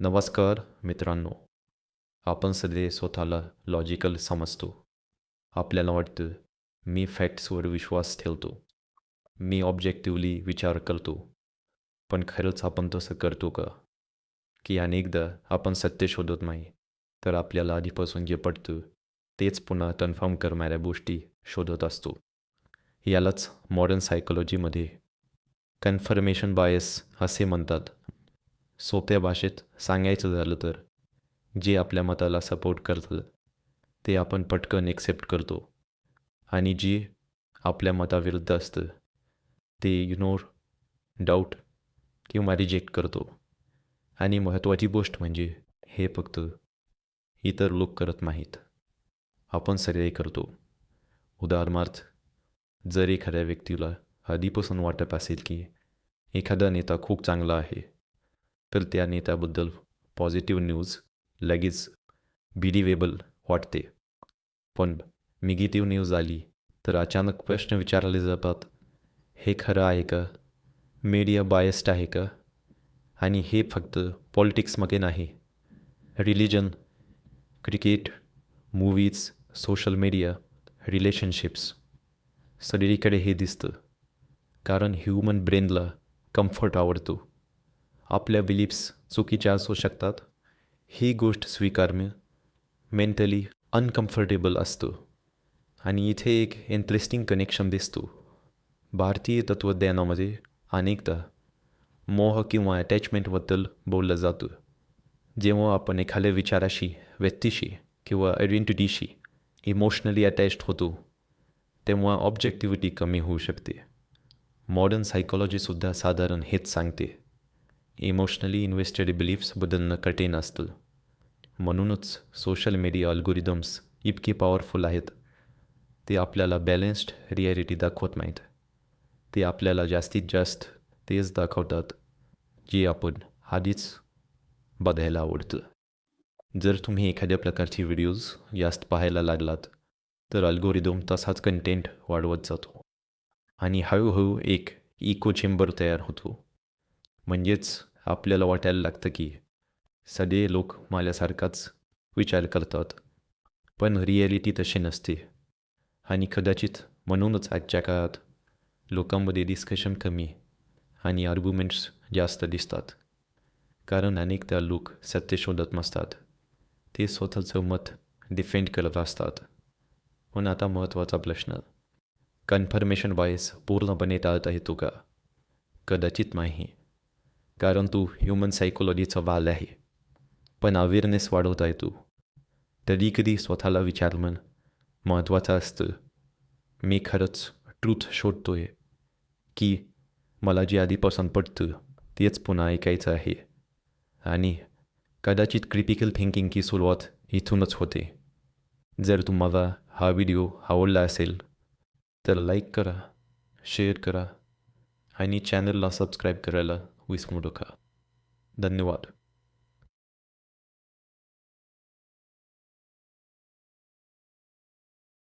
नमस्कार मित्रांनो. आपण सगळे स्वतःला लॉजिकल समजतो. आपल्याला वाटतं मी फॅक्ट्सवर विश्वास ठेवतो. मी ऑब्जेक्टिव्हली विचार करतो. पण खरंच आपण तसं करतो का? की अनेकदा आपण सत्य शोधत नाही, तर आपल्याला आधीपासून जे पटतं तेच पुन्हा कन्फर्म करणाऱ्या गोष्टी शोधत असतो. यालाच मॉडर्न सायकोलॉजीमध्ये कन्फर्मेशन बायस असे म्हणतात. सोप्या भाषेत सांगायचं झालं तर जे आपल्या मताला सपोर्ट करतं ते आपण पटकन एक्सेप्ट करतो आणि जे आपल्या मताविरुद्ध असतं ते इग्नोर, डाऊट किंवा रिजेक्ट करतो. आणि महत्त्वाची गोष्ट म्हणजे हे फक्त इतर लोक करत नाहीत, आपण सगळे करतो. उदाहरणार्थ, जर एखाद्या व्यक्तीला आधीपासून वाटत असेल की एखादा नेता खूप चांगला आहे, तर त्या नेत्याबद्दल पॉझिटिव्ह न्यूज लगेच बिलिव्हेबल वाटते. पण निगेटिव्ह न्यूज आली तर अचानक प्रश्न विचारले जातात, हे खरं आहे का? मीडिया बायस्ड आहे का? आणि हे फक्त पॉलिटिक्समध्ये नाही, religion, cricket, movies, social media, relationships सगळीकडे हे दिसतं. कारण ह्युमन ब्रेनला कम्फर्ट आवडतो. आपल्या बिलीफ्स चुकीच्या असू शकतात, ही गोष्ट स्वीकारणं मेंटली अनकम्फर्टेबल असतं. आणि इथे एक इंटरेस्टिंग कनेक्शन दिसतो. भारतीय तत्त्वज्ञानामध्ये अनेकदा मोह किंवा अटॅचमेंटबद्दल बोललं जातं. जेव्हा आपण एखाद्या विचाराशी, व्यक्तीशी किंवा आयडेंटिटीशी इमोशनली अटॅच्ड होतो, तेव्हा ऑब्जेक्टिव्हिटी कमी होऊ शकते. मॉडर्न सायकोलॉजीसुद्धा साधारण हेच सांगते. इमोशनली इन्व्हेस्टेड बिलीफ्स बदलणं कठीण असतं. म्हणूनच सोशल मीडिया अल्गोरिदम्स इतके पॉवरफुल आहेत. ते आपल्याला बॅलन्स्ड रिॲलिटी दाखवत नाहीत. ते आपल्याला जास्तीत जास्त तेच दाखवतात जे आपण आधीच बघायला आवडतं. जर तुम्ही एखाद्या प्रकारची व्हिडिओज जास्त पाहायला लागलात, तर अल्गोरिदम तसाच कंटेंट वाढवत जातो आणि हळूहळू एक इको चेंबर तयार होतो. म्हणजेच आपल्याला वाटायला लागतं की सगळे लोक माझ्यासारखाच विचार करतात. पण रिॲलिटी तशी नसते. आणि कदाचित म्हणूनच आजच्या काळात लोकांमध्ये डिस्कशन कमी आणि आर्ग्युमेंट्स जास्त दिसतात. कारण अनेकदा लोक सत्य शोधत नसतात, ते स्वतःचं मत डिफेंड करत असतात. पण आता महत्त्वाचा प्रश्न, कन्फर्मेशन बायस पूर्णपणे टाळता येतो का? कदाचित नाही, कारण तू ह्युमन सायकोलॉजीचा भाग आहे. पण अवेअरनेस वाढवता येतो. कधी स्वतःला विचारणं महत्त्वाचं असतं. मी खरंच ट्रूथ शोधतोय की मला जे आधीपासून पटतं तेच पुन्हा ऐकायचं आहे? आणि कदाचित क्रिटिकल थिंकिंगची सुरुवात इथूनच होते. जर तुम्हाला हा व्हिडिओ आवडला असेल तर लाईक करा, शेअर करा आणि चॅनलला सबस्क्राईब करायला विसरू नका. धन्यवाद.